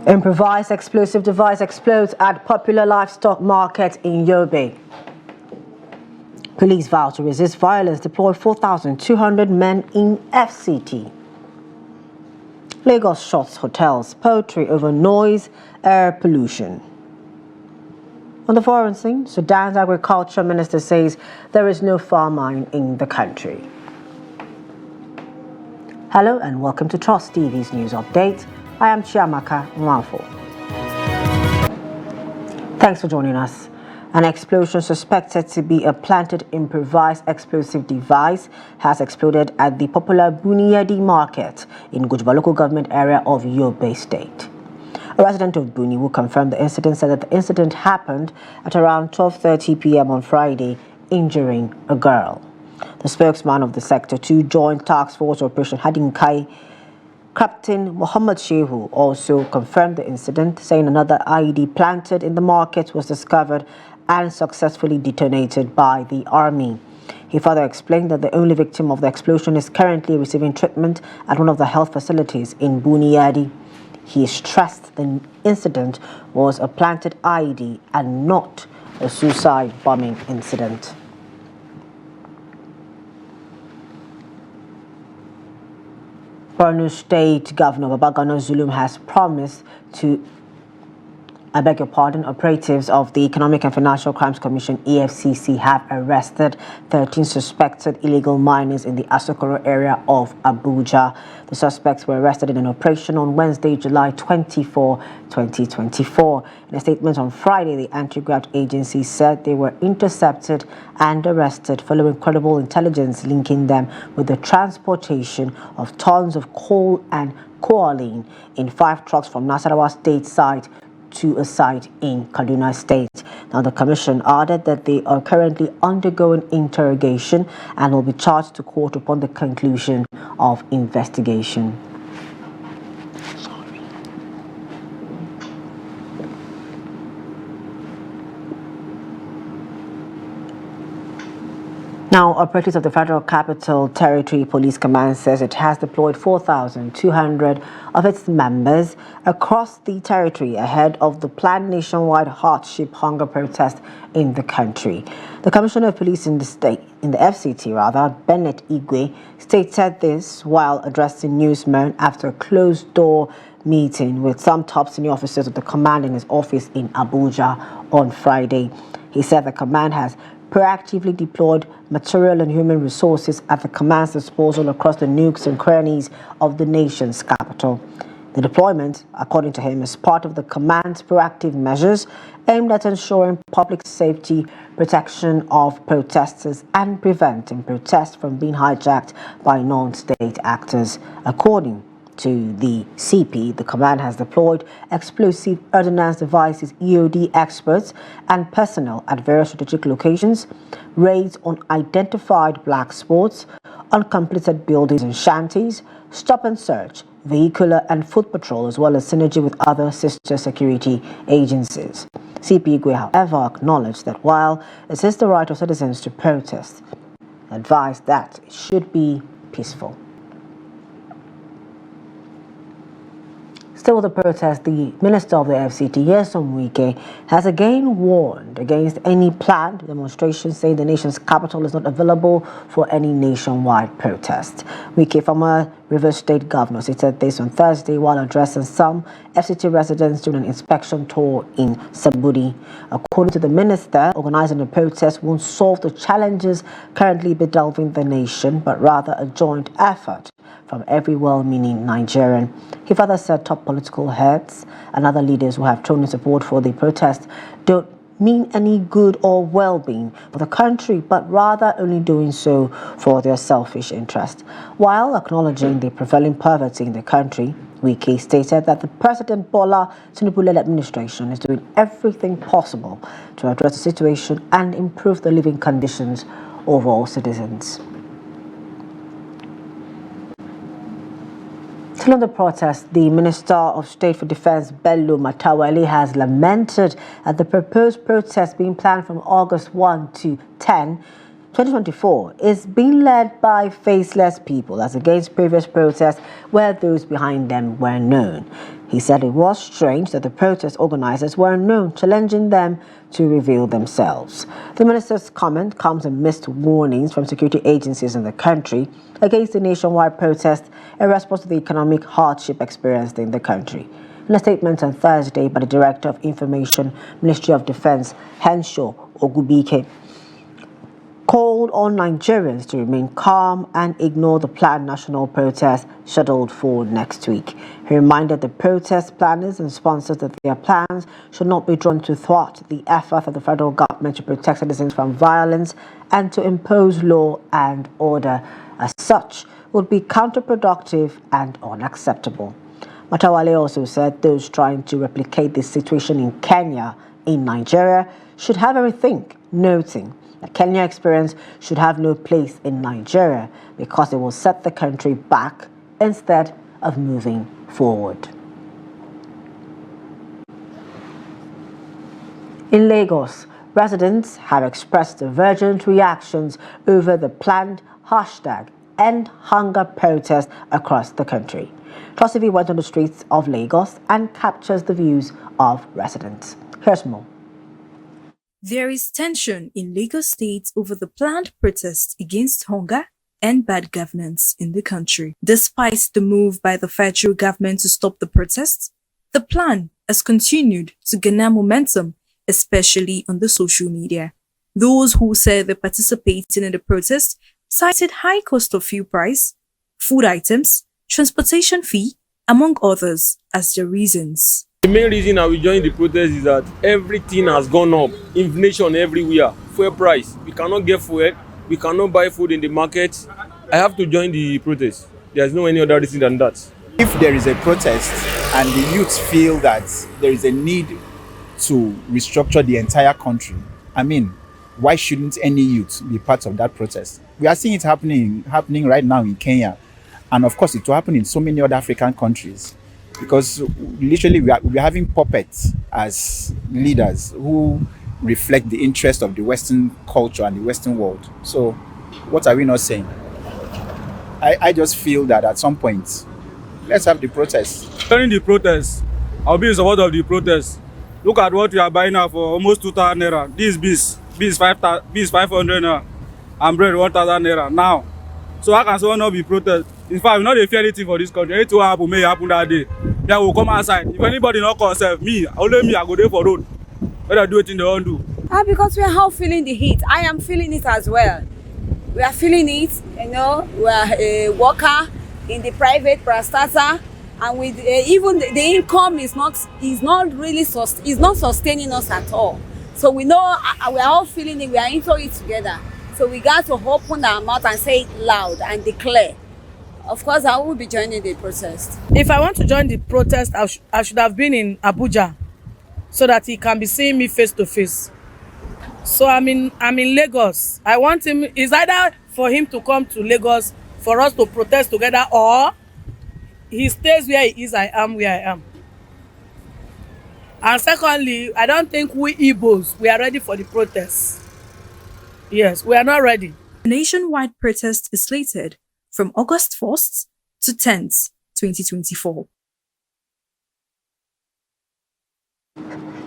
Improvised explosive device explodes at popular livestock market in Yobe. Police vow to resist violence, deploy 4,200 men in FCT. Lagos shuts hotels, poultry over noise, air pollution. On the foreign scene, Sudan's agriculture minister says there is no famine in the country. Hello and welcome to Trust TV's news update. I am Chiamaka Nwafo. Thanks for joining us. An explosion suspected to be a planted improvised explosive device has exploded at the popular Buniyadi market in Gujba local government area of Yobe State. A resident of Buni who confirmed the incident said that the incident happened at around 12:30 p.m. on Friday, injuring a girl. The spokesman of the Sector 2 Joint Task Force Operation Hadinkai, Captain Muhammad Shehu, also confirmed the incident, saying another IED planted in the market was discovered and successfully detonated by the army. He further explained that the only victim of the explosion is currently receiving treatment at one of the health facilities in Buniyadi. He stressed the incident was a planted IED and not a suicide bombing incident. Borno State Governor Babagana Zulum has promised to, operatives of the Economic and Financial Crimes Commission EFCC have arrested 13 suspected illegal miners in the Asokoro area of Abuja. The suspects were arrested in an operation on Wednesday, July 24, 2024. In a statement on Friday, the anti-graft agency said they were intercepted and arrested following credible intelligence linking them with the transportation of tons of coal and coaling in 5 trucks from Nasarawa State site to a site in Kaduna State. Now, the commission added that they are currently undergoing interrogation and will be charged to court upon the conclusion of investigation. Now, operatives of the Federal Capital Territory Police Command says it has deployed 4,200 of its members across the territory ahead of the planned nationwide hardship hunger protest in the country. The Commissioner of Police in the FCT, Bennett Igwe, stated this while addressing newsmen after a closed-door meeting with some top senior officers of the command in his office in Abuja on Friday. He said the command has proactively deployed material and human resources at the command's disposal across the nooks and crannies of the nation's capital. The deployment, according to him, is part of the command's proactive measures aimed at ensuring public safety, protection of protesters, and preventing protests from being hijacked by non-state actors. According to the CP, the command has deployed explosive ordnance devices, EOD experts, and personnel at various strategic locations, raids on identified black spots, uncompleted buildings and shanties, stop and search, vehicular and foot patrol, as well as synergy with other sister security agencies. CP Igwe, however, acknowledged that while it is the right of citizens to protest, advised that it should be peaceful. Still with the protest, the Minister of the FCT, Nyesom Wike, has again warned against any planned demonstrations, saying the nation's capital is not available for any nationwide protest. Wike, former Rivers State Governor, said this on Thursday while addressing some FCT residents during an inspection tour in Saburi. According to the minister, organizing a protest won't solve the challenges currently bedeviling the nation, but rather a joint effort from every well-meaning Nigerian. He further said top political heads and other leaders who have shown support for the protest don't mean any good or well-being for the country, but rather only doing so for their selfish interest. While acknowledging the prevailing poverty in the country, Wike stated that the President Bola Tinubu-led administration is doing everything possible to address the situation and improve the living conditions of all citizens. Still on the protest, the Minister of State for Defense, Bello Matawale, has lamented at the proposed protest being planned from August 1 to 10, 2024 is being led by faceless people as against previous protests where those behind them were known. He said it was strange that the protest organizers were unknown, challenging them to reveal themselves. The minister's comment comes amidst warnings from security agencies in the country against the nationwide protest in response to the economic hardship experienced in the country. In a statement on Thursday by the Director of Information, Ministry of Defense, Henshaw Ogubike, called on Nigerians to remain calm and ignore the planned national protest scheduled for next week. He reminded the protest planners and sponsors that their plans should not be drawn to thwart the effort of the federal government to protect citizens from violence and to impose law and order. As such, would be counterproductive and unacceptable. Matawale also said those trying to replicate this situation in Kenya, in Nigeria, should have a rethink, noting the Kenya experience should have no place in Nigeria because it will set the country back instead of moving forward. In Lagos, residents have expressed divergent reactions over the planned #End Hunger protest across the country. Trust TV went on the streets of Lagos and captures the views of residents. Here's more. There is tension in Lagos State over the planned protest against hunger and bad governance in the country. Despite the move by the federal government to stop the protests, the plan has continued to gain momentum, especially on the social media. Those who said they're participating in the protest cited high cost of fuel price, food items, transportation fee, among others, as their reasons. The main reason I will join the protest is that everything has gone up, inflation everywhere, fuel price. We cannot get fuel, we cannot buy food in the market. I have to join the protest. There's no any other reason than that. If there is a protest and the youth feel that there is a need to restructure the entire country, I mean, why shouldn't any youth be part of that protest? We are seeing it happening right now in Kenya. And of course, it will happen in so many other African countries. Because literally we are having puppets as leaders who reflect the interest of the Western culture and the Western world. So what are we not saying? I just feel that at some point, let's have the protest. During the protest, I'll be in support of the protest. Look at what we are buying now for almost 2,000 naira. This bees 500 naira and bread 1,000 naira now. So how can someone not be protest? In fact, we not fear anything for this country. Anything will happen, may happen that day. Yeah, we'll come outside. If anybody not call self, only me, I go there for road. Whether I do it in the own do. Because we are all feeling the heat. I am feeling it as well. We are feeling it, you know. We are a worker in the private prastata, and with even the income is not really sustaining us at all. So we know we are all feeling it. We are into it together. So we got to open our mouth and say it loud and declare. Of course, I will be joining the protest. If I want to join the protest, I should have been in Abuja so that he can be seeing me face to face. So I'm in Lagos. I want him, it's either for him to come to Lagos for us to protest together, or he stays where he is, I am where I am. And secondly, I don't think we Igbos, we are ready for the protest. Yes, we are not ready. The nationwide protest is slated from August 1st to 10th, 2024.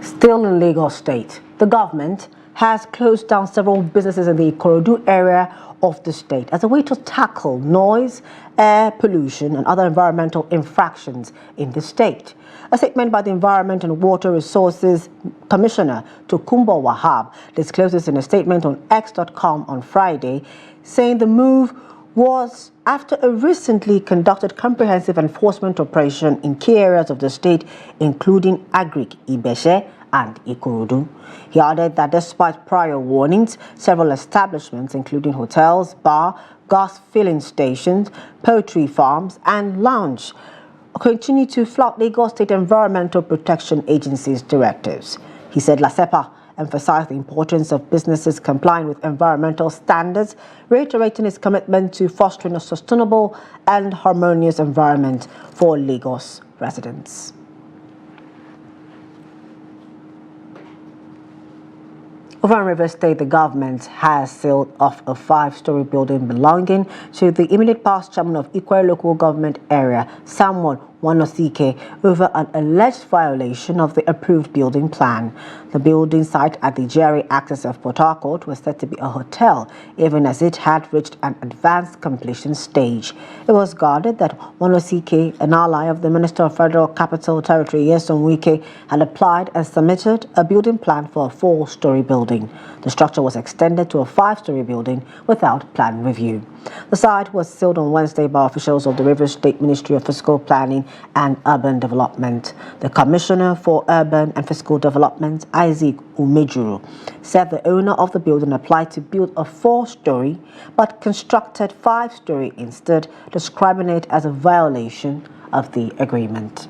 Still in Lagos State, the government has closed down several businesses in the Ikorodu area of the state as a way to tackle noise, air pollution and other environmental infractions in the state. A statement by the Environment and Water Resources Commissioner Tokunbo Wahab discloses in a statement on X.com on Friday, saying the move was after a recently conducted comprehensive enforcement operation in key areas of the state, including Agric, Ibeshe, and Ikorodu. He added that despite prior warnings, several establishments, including hotels, bar, gas filling stations, poultry farms, and lounge, continue to flout Lagos State Environmental Protection Agency's directives. He said LASEPA emphasized the importance of businesses complying with environmental standards, reiterating its commitment to fostering a sustainable and harmonious environment for Lagos residents. Over in Rivers State, the government has sealed off a 5-story building belonging to the immediate past chairman of Ikwerre local government area, Samuel Wonosike over an alleged violation of the approved building plan. The building site at the GRA axis of Port Harcourt was said to be a hotel, even as it had reached an advanced completion stage. It was guarded that Wonosike, an ally of the Minister of Federal Capital Territory, Nyesom Wike, had applied and submitted a building plan for a 4-story building. The structure was extended to a 5-story building without plan review. The site was sealed on Wednesday by officials of the Rivers State Ministry of Fiscal Planning and Urban Development. The Commissioner for Urban and Fiscal Development, Isaac Umejuru, said the owner of the building applied to build a 4-story but constructed 5-story instead, describing it as a violation of the agreement.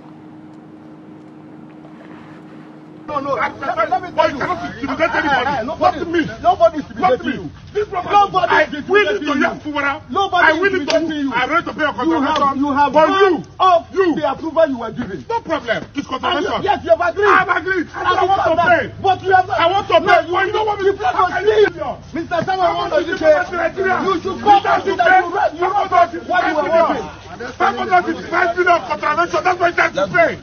No, let me tell you. Intimidate anybody. Not me. Nobody is intimidating you. This nobody is intimidating you. Nobody is intimidating you. I'm ready to pay your contribution. You have gone off the approval you were given. No problem. It's contribution. Yes, you have agreed. I have agreed. I want to pay. But you have not. I want to pay. Well, you know what Mr. Samuel, I want to say you should come back to that. You wrote what you were working. 565 million contravention, that's what you have to pay.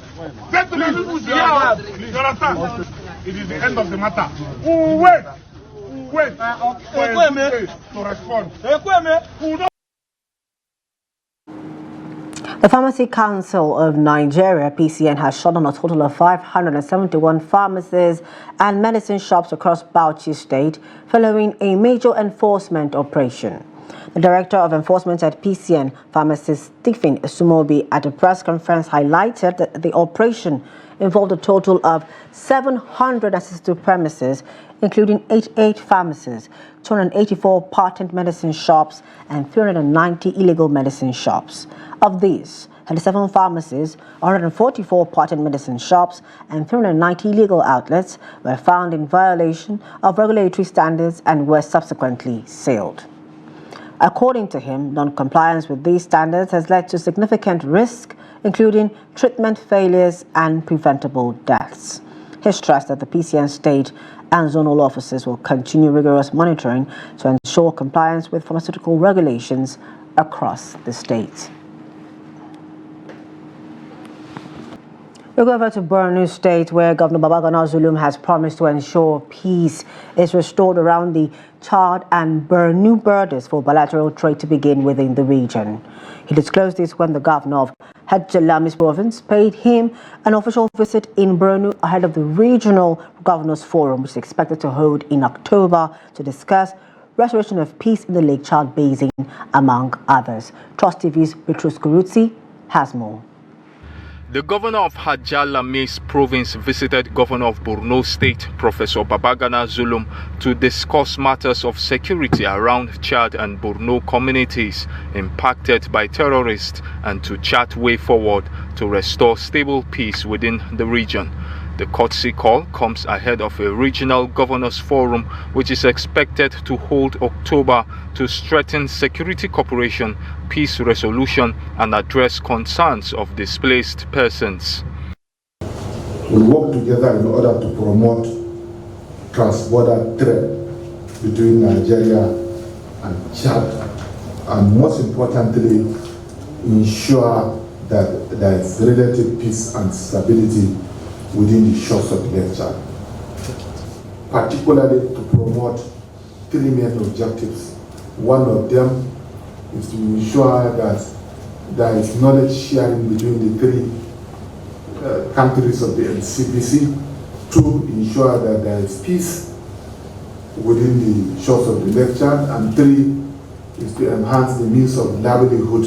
Get to the people here. You understand? It is the end of the matter. Wait to respond. The Pharmacy Council of Nigeria, PCN, has shut down a total of 571 pharmacies and medicine shops across Bauchi State following a major enforcement operation. The Director of Enforcement at PCN, pharmacist Stephen Sumobi, at a press conference highlighted that the operation involved a total of 762 premises, including 88 pharmacies, 284 patent medicine shops, and 390 illegal medicine shops. Of these, 37 pharmacies, 144 patent medicine shops, and 390 illegal outlets were found in violation of regulatory standards and were subsequently sealed. According to him, non-compliance with these standards has led to significant risk, including treatment failures and preventable deaths. He stressed that the PCN state and zonal offices will continue rigorous monitoring to ensure compliance with pharmaceutical regulations across the state. We go over to Borno State, where Governor Babagana Zulum has promised to ensure peace is restored around the Chad and Borno borders for bilateral trade to begin within the region. He disclosed this when the governor of Hadjalami's province paid him an official visit in Borno ahead of the Regional Governors Forum, which is expected to hold in October to discuss restoration of peace in the Lake Chad Basin, among others. Trust TV's Petrus Kurutsi has more. The governor of Hadjalami's province visited Governor of Borno State, Professor Babagana Zulum, to discuss matters of security around Chad and Borno communities impacted by terrorists and to chart way forward to restore stable peace within the region. The courtesy call comes ahead of a regional governors forum which is expected to hold October to strengthen security cooperation, peace resolution and address concerns of displaced persons. We work together in order to promote cross-border trade between Nigeria and Chad, and most importantly, ensure that there is relative peace and stability within the shores of the Lake Chad, particularly to promote 3 main objectives. One of them is to ensure that there is knowledge sharing between the 3 countries of the LCPC. 2, ensure that there is peace within the shores of the Lake Chad. And 3 is to enhance the means of livelihood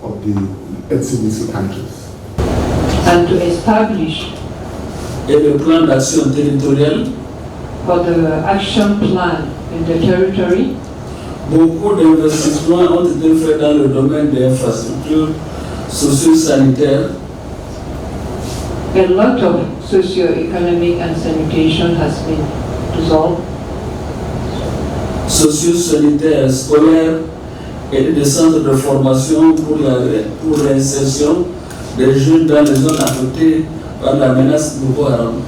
of the LCPC countries. And to establish le plan d'action territoriale for the action plan in the territory. Beaucoup d'investissements ont été faits dans le domaine des infrastructures socio-sanitaires. A lot of socio-economic and sanitation has been resolved. Socio-sanitaires, scolaires et des centres de formation pour l'insertion des jeunes dans les zones affectées par la menace de Boko Haram.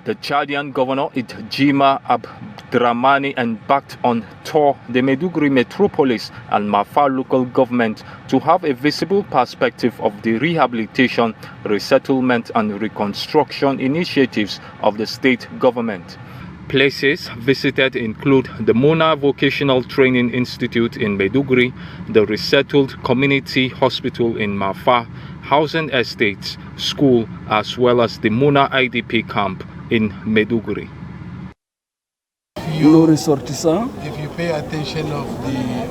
The Chadian governor, Jima Abdramani, embarked on tour the Maiduguri metropolis and Mafa local government to have a visible perspective of the rehabilitation, resettlement and reconstruction initiatives of the state government. Places visited include the Mona Vocational Training Institute in Maiduguri, the Resettled Community Hospital in Mafa, housing estates, school, as well as the Mona IDP camp in Maiduguri. If you pay attention of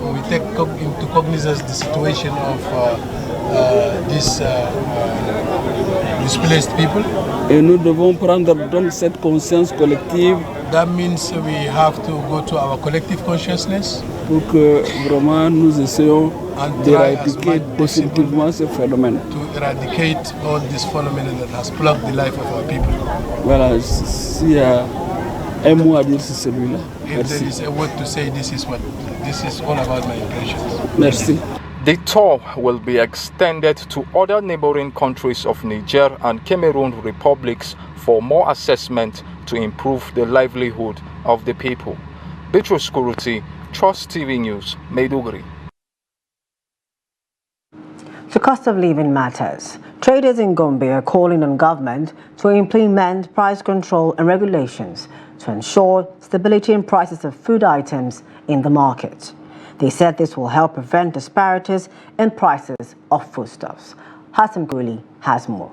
or we take into cognizance the situation of these displaced people, et nous devons prendre donc cette conscience collective. That means we have to go to our collective consciousness pour que vraiment nous essayons d'éradiquer définitivement ce phénomène. To eradicate all this phenomenon that has plugged the life of our people. Voilà, s'il y a un mot à dire sur celui-là. If there is a word to say, this is all about my impressions. Merci. The tour will be extended to other neighboring countries of Niger and Cameroon republics for more assessment to improve the livelihood of the people. Bitrus Kuruti, Trust TV News, Maiduguri. The cost of living matters. Traders in Gombe are calling on government to implement price control and regulations to ensure stability in prices of food items in the market. They said this will help prevent disparities in prices of foodstuffs. Hassan Guli has more.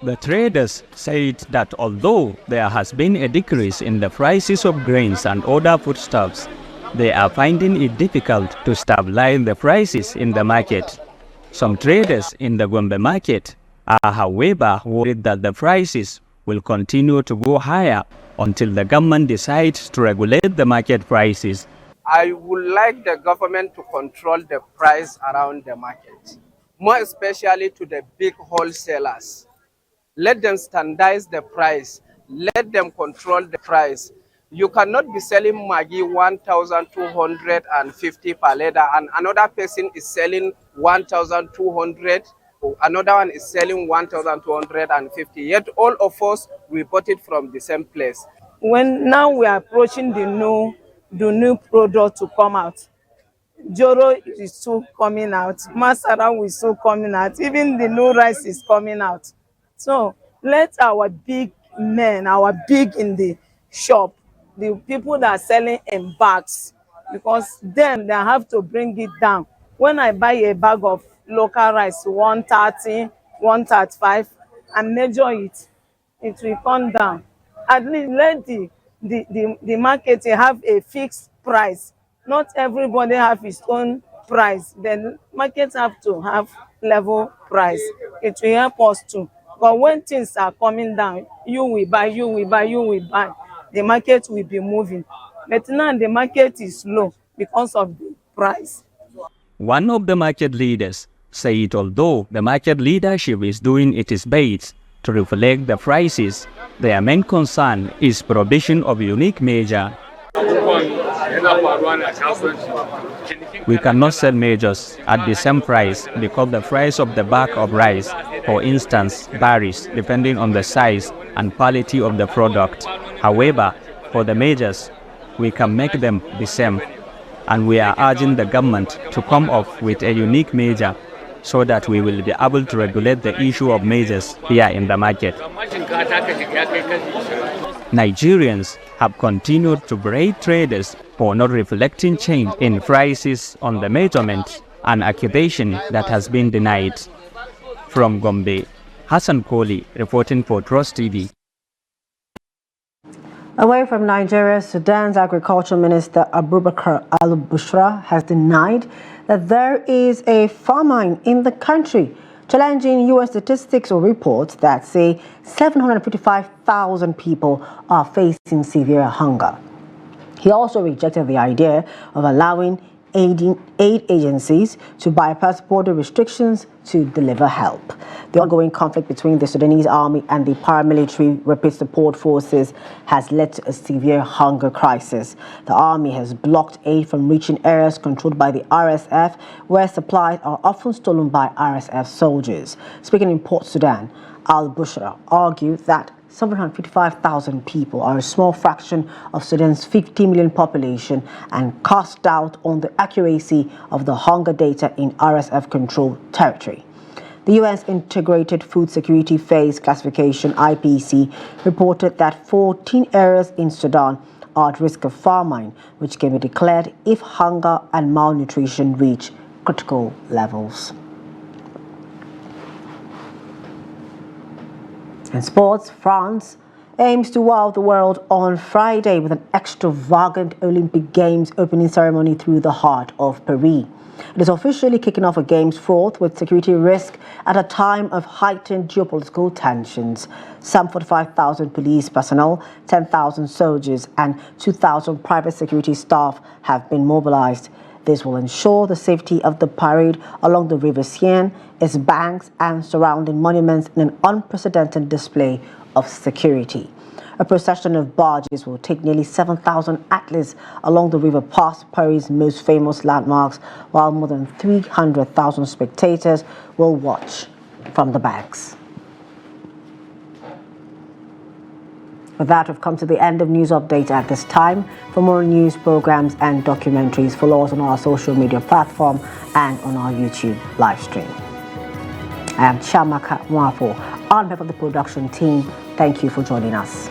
The traders said that although there has been a decrease in the prices of grains and other foodstuffs, they are finding it difficult to stabilize the prices in the market. Some traders in the Gombe market are, however, worried that the prices will continue to go higher until the government decides to regulate the market prices. I would like the government to control the price around the market, more especially to the big wholesalers. Let them standardize the price. Let them control the price. You cannot be selling Maggi 1,250 per liter and another person is selling 1,200. Another one is selling 1,250. Yet all of us, we bought it from the same place. When now we are approaching the new product to come out, Joro is still coming out, Masara is still coming out, even the new rice is coming out. So let our big men, our big in the shop, the people that are selling in bags, because then they have to bring it down. When I buy a bag of local rice, 130, 135, and measure it, it will come down. At least let the market have a fixed price. Not everybody have his own price. Then markets have to have level price. It will help us too. But when things are coming down, you will buy, you will buy, you will buy. The market will be moving. But now the market is low because of the price. One of the market leaders said although the market leadership is doing its best to reflect the prices, their main concern is provision of unique measure. We cannot sell measures at the same price because the price of the bag of rice, for instance, varies depending on the size and quality of the product. However, for the measures, we can make them the same, and we are urging the government to come up with a unique measure so that we will be able to regulate the issue of measures here in the market. Nigerians have continued to berate traders for not reflecting change in prices on the measurement, an accusation that has been denied. From Gombe, Hassan Koli reporting for Trust TV. Away from Nigeria, Sudan's Agriculture Minister Abubakar al-Bushra has denied that there is a famine in the country, challenging UN statistics or reports that say 755,000 people are facing severe hunger. He also rejected the idea of allowing aid agencies to bypass border restrictions to deliver help. The ongoing conflict between the Sudanese army and the paramilitary rapid support forces has led to a severe hunger crisis. The army has blocked aid from reaching areas controlled by the RSF, where supplies are often stolen by RSF soldiers. Speaking in Port Sudan, Al-Bushra argued that 755,000 people are a small fraction of Sudan's 50 million population and cast doubt on the accuracy of the hunger data in RSF-controlled territory. The UN's Integrated Food Security Phase Classification, IPC, reported that 14 areas in Sudan are at risk of famine, which can be declared if hunger and malnutrition reach critical levels. In sports, France aims to wow the world on Friday with an extravagant Olympic Games opening ceremony through the heart of Paris. It is officially kicking off a Games fraught with security risk at a time of heightened geopolitical tensions. Some 45,000 police personnel, 10,000 soldiers and 2,000 private security staff have been mobilized. This will ensure the safety of the parade along the River Seine, its banks and surrounding monuments in an unprecedented display of security. A procession of barges will take nearly 7,000 athletes along the river past Paris' most famous landmarks, while more than 300,000 spectators will watch from the banks. With that, we've come to the end of News Update at this time. For more news, programs and documentaries, follow us on our social media platform and on our YouTube live stream. I am Chamaka Mwafo, on behalf of the production team. Thank you for joining us.